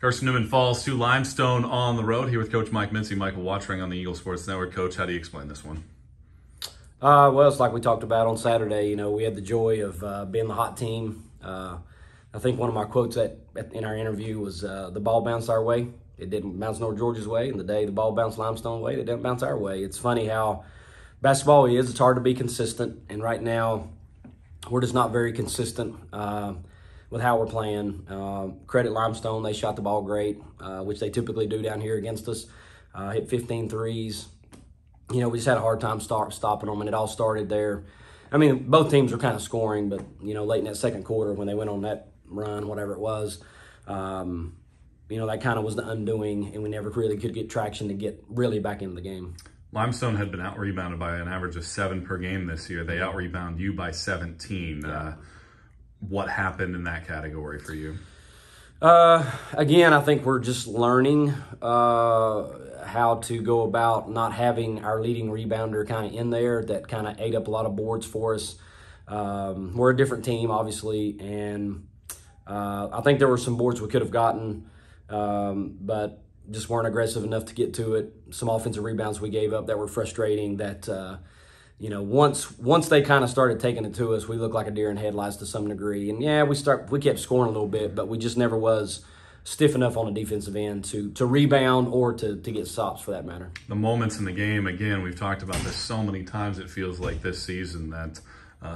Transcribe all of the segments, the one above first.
Carson-Newman falls to Limestone on the road. Here with Coach Mike Mincey. Michael, watching on the Eagle Sports Network. Coach, how do you explain this one? Well, it's like we talked about on Saturday. You know, we had the joy of being the hot team. I think one of my quotes in our interview was, the ball bounced our way. It didn't bounce North Georgia's way, and the day the ball bounced Limestone way, it didn't bounce our way. It's funny how basketball is. It's hard to be consistent, and right now we're just not very consistent with how we're playing. Credit Limestone, they shot the ball great, which they typically do down here against us. Hit 15 threes. You know, we just had a hard time stopping them, and it all started there. I mean, both teams were kind of scoring, but, you know, late in that second quarter when they went on that run, whatever it was, you know, that kind of was the undoing, and we never really could get traction to get really back into the game. Limestone had been out-rebounded by an average of 7 per game this year. They out-rebound you by 17. Yeah. What happened in that category for you? Again, I think we're just learning how to go about not having our leading rebounder kind of in there. That kind of ate up a lot of boards for us. We're a different team, obviously, and I think there were some boards we could have gotten, but just weren't aggressive enough to get to it. Some offensive rebounds we gave up that were frustrating that, you know, once they kind of started taking it to us, we looked like a deer in headlights to some degree. And yeah, we kept scoring a little bit, but we just never was stiff enough on the defensive end to rebound or to get stops for that matter. The moments in the game, again, we've talked about this so many times, it feels like this season that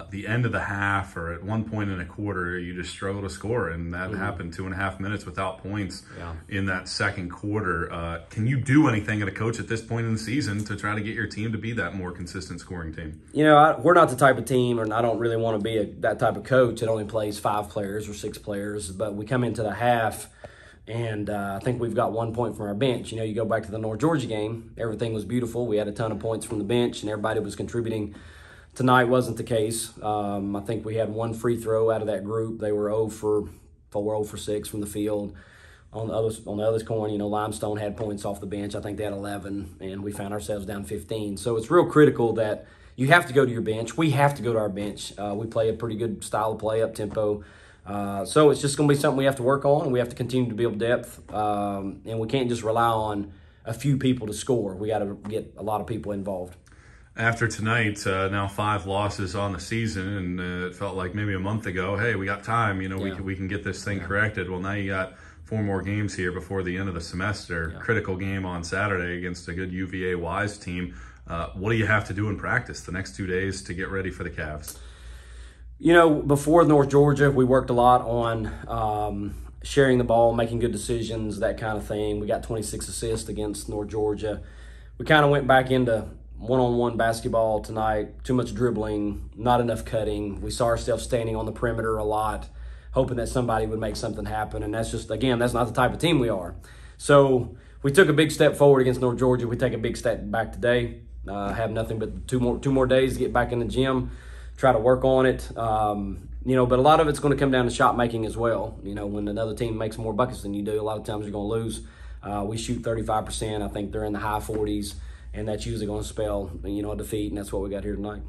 the end of the half or at one point in a quarter, you just struggle to score. And that happened 2.5 minutes without points in that second quarter. Can you do anything at a coach at this point in the season to try to get your team to be that more consistent scoring team? You know, we're not the type of team, and I don't really want to be that type of coach that only plays 5 players or 6 players. But we come into the half, and I think we've got 1 point from our bench. You know, you go back to the North Georgia game, everything was beautiful. We had a ton of points from the bench, and everybody was contributing. Tonight wasn't the case. I think we had 1 free throw out of that group. They were 0 for 6 from the field. On the other coin, you know, Limestone had points off the bench. I think they had 11, and we found ourselves down 15. So it's real critical that you have to go to your bench. We have to go to our bench. We play a pretty good style of play, up-tempo. So it's just going to be something we have to work on, and we have to continue to build depth. And we can't just rely on a few people to score. We got to get a lot of people involved. After tonight, now 5 losses on the season, and it felt like maybe a month ago, hey, we got time, you know, we can get this thing corrected. Well, now you got 4 more games here before the end of the semester. Critical game on Saturday against a good UVA Wise team. What do you have to do in practice the next 2 days to get ready for the Cavs? You know, before North Georgia, we worked a lot on sharing the ball, making good decisions, that kind of thing. We got 26 assists against North Georgia. We kind of went back into one-on-one basketball tonight, too much dribbling, not enough cutting. We saw ourselves standing on the perimeter a lot, hoping that somebody would make something happen. And that's just, again, that's not the type of team we are. So we took a big step forward against North Georgia. We take a big step back today. Have nothing but two more days to get back in the gym, try to work on it. You know, but a lot of it's going to come down to shot making as well. You know, when another team makes more buckets than you do, a lot of times you're going to lose. We shoot 35%. I think they're in the high 40s. And that's usually going to spell, you know, a defeat, and that's what we got here tonight.